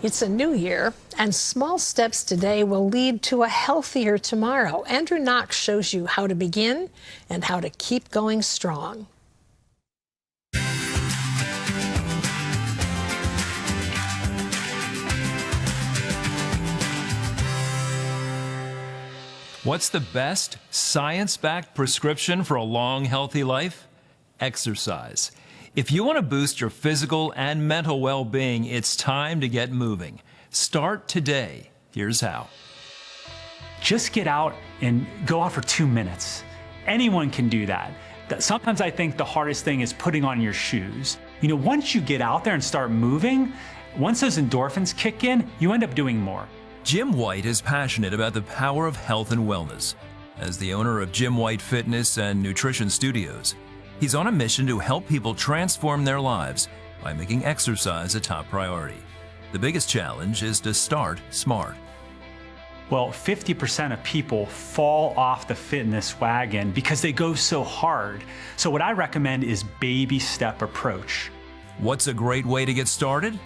It's a new year, and small steps today will lead to a healthier tomorrow. Andrew Knox shows you how to begin and how to keep going strong. What's the best science-backed prescription for a long, healthy life? Exercise. If you want to boost your physical and mental well-being, it's time to get moving. Start today. Here's how. Just get out and go out for 2 minutes. Anyone can do that. Sometimes I think the hardest thing is putting on your shoes. You know, once you get out there and start moving, once those endorphins kick in, you end up doing more. Jim White is passionate about the power of health and wellness. As the owner of Jim White Fitness and Nutrition Studios, he's on a mission to help people transform their lives by making exercise a top priority. The biggest challenge is to start smart. Well, 50% of people fall off the fitness wagon because they go so hard. So what I recommend is baby step approach. What's a great way to get started?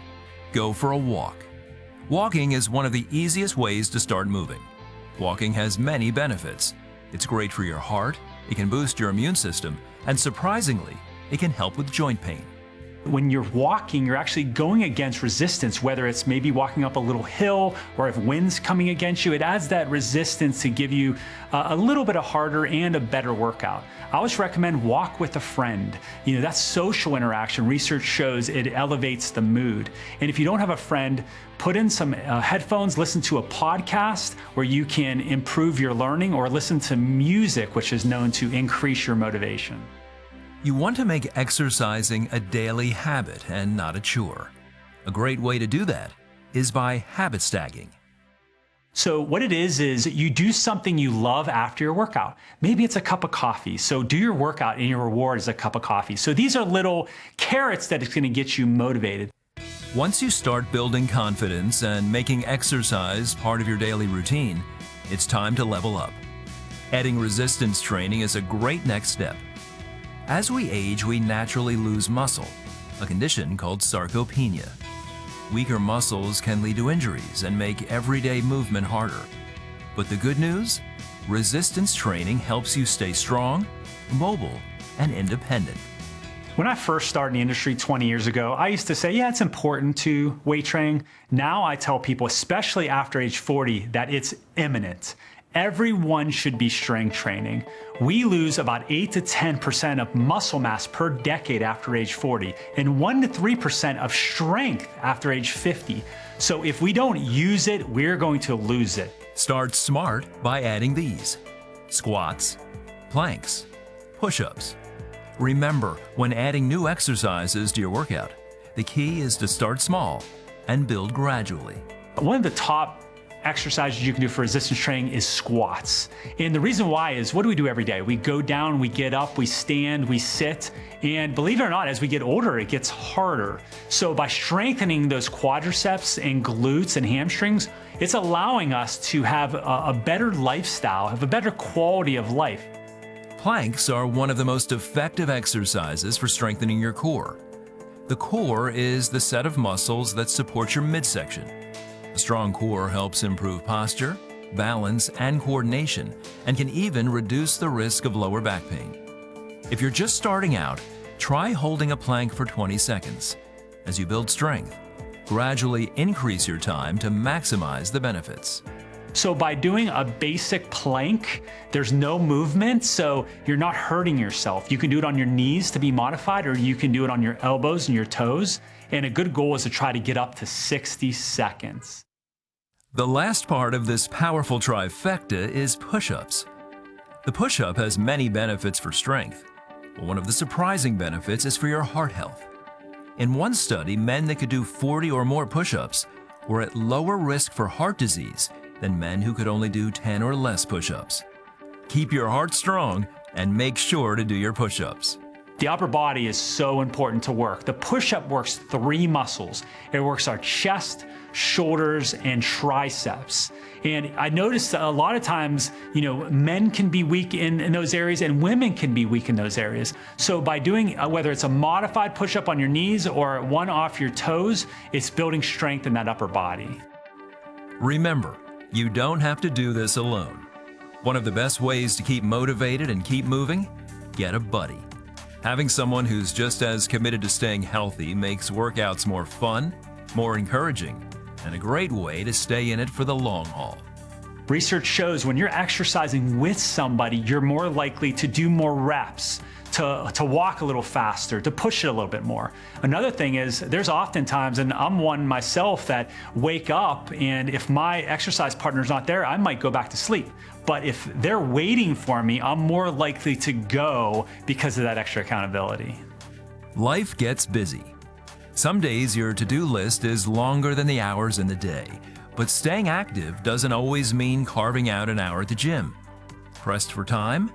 Go for a walk. Walking is one of the easiest ways to start moving. Walking has many benefits. It's great for your heart, it can boost your immune system, and surprisingly, it can help with joint pain. When you're walking, you're actually going against resistance, whether it's maybe walking up a little hill or if wind's coming against you, it adds that resistance to give you a little bit of harder and a better workout. I always recommend walk with a friend. You know, that's social interaction. Research shows it elevates the mood. And if you don't have a friend, put in some headphones, listen to a podcast where you can improve your learning, or listen to music, which is known to increase your motivation. You want to make exercising a daily habit and not a chore. A great way to do that is by habit stacking. So what it is you do something you love after your workout. Maybe it's a cup of coffee. So do your workout and your reward is a cup of coffee. So these are little carrots that is going to get you motivated. Once you start building confidence and making exercise part of your daily routine, it's time to level up. Adding resistance training is a great next step. As we age, we naturally lose muscle, a condition called sarcopenia. Weaker muscles can lead to injuries and make everyday movement harder. But the good news? Resistance training helps you stay strong, mobile, and independent. When I first started in the industry 20 years ago, I used to say, yeah, it's important to weight training. Now I tell people, especially after age 40, that it's imminent. Everyone should be strength training. We lose about 8 to 10% of muscle mass per decade after age 40 and 1 to 3% of strength after age 50. So if we don't use it, we're going to lose it. Start smart by adding these: squats, planks, push-ups. Remember, when adding new exercises to your workout, the key is to start small and build gradually. One of the top exercises you can do for resistance training is squats. And the reason why is, what do we do every day? We go down, we get up, we stand, we sit, and believe it or not, as we get older, it gets harder. So by strengthening those quadriceps and glutes and hamstrings, it's allowing us to have a better lifestyle, have a better quality of life. Planks are one of the most effective exercises for strengthening your core. The core is the set of muscles that support your midsection. A strong core helps improve posture, balance, and coordination, and can even reduce the risk of lower back pain. If you're just starting out, try holding a plank for 20 seconds. As you build strength, gradually increase your time to maximize the benefits. So by doing a basic plank, there's no movement, so you're not hurting yourself. You can do it on your knees to be modified, or you can do it on your elbows and your toes. And a good goal is to try to get up to 60 seconds. The last part of this powerful trifecta is push-ups. The push-up has many benefits for strength, but one of the surprising benefits is for your heart health. In one study, men that could do 40 or more push-ups were at lower risk for heart disease than men who could only do 10 or less push-ups. Keep your heart strong and make sure to do your push-ups. The upper body is so important to work. The push-up works 3 muscles. It works our chest, shoulders, and triceps. And I noticed that a lot of times, men can be weak in those areas and women can be weak in those areas. So by doing, whether it's a modified push-up on your knees or one off your toes, it's building strength in that upper body. Remember, you don't have to do this alone. One of the best ways to keep motivated and keep moving? Get a buddy. Having someone who's just as committed to staying healthy makes workouts more fun, more encouraging, and a great way to stay in it for the long haul. Research shows when you're exercising with somebody, you're more likely to do more reps, to walk a little faster, to push it a little bit more. Another thing is there's oftentimes, and I'm one myself, that wake up and if my exercise partner's not there, I might go back to sleep. But if they're waiting for me, I'm more likely to go because of that extra accountability. Life gets busy. Some days your to-do list is longer than the hours in the day, but staying active doesn't always mean carving out an hour at the gym. Pressed for time?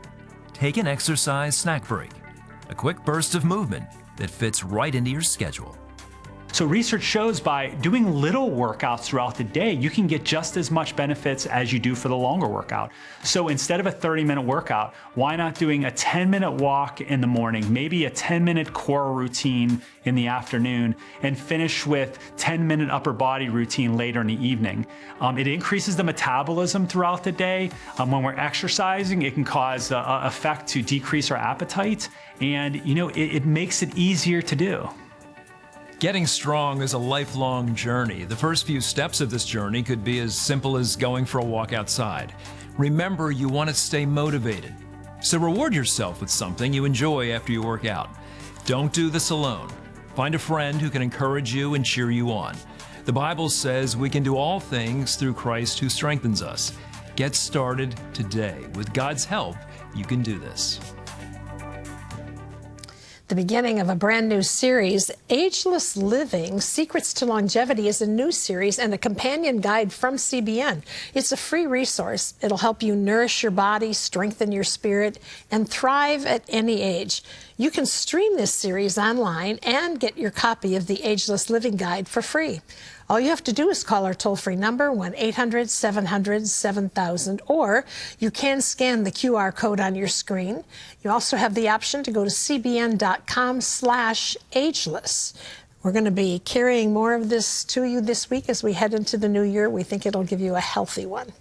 Take an exercise snack break, a quick burst of movement that fits right into your schedule. So research shows by doing little workouts throughout the day, you can get just as much benefits as you do for the longer workout. So instead of a 30-minute workout, why not doing a 10-minute walk in the morning, maybe a 10-minute core routine in the afternoon, and finish with 10-minute upper body routine later in the evening. It increases the metabolism throughout the day. When we're exercising, it can cause an effect to decrease our appetite, and it makes it easier to do. Getting strong is a lifelong journey. The first few steps of this journey could be as simple as going for a walk outside. Remember, you want to stay motivated. So reward yourself with something you enjoy after you work out. Don't do this alone. Find a friend who can encourage you and cheer you on. The Bible says we can do all things through Christ who strengthens us. Get started today. With God's help, you can do this. The beginning of a brand new series, Ageless Living, Secrets to Longevity, is a new series and a companion guide from CBN. It's a free resource. It'll help you nourish your body, strengthen your spirit, and thrive at any age. You can stream this series online and get your copy of the Ageless Living Guide for free. All you have to do is call our toll-free number, 1-800-700-7000, or you can scan the QR code on your screen. You also have the option to go to cbn.com/ageless. We're going to be carrying more of this to you this week as we head into the new year. We think it'll give you a healthy one.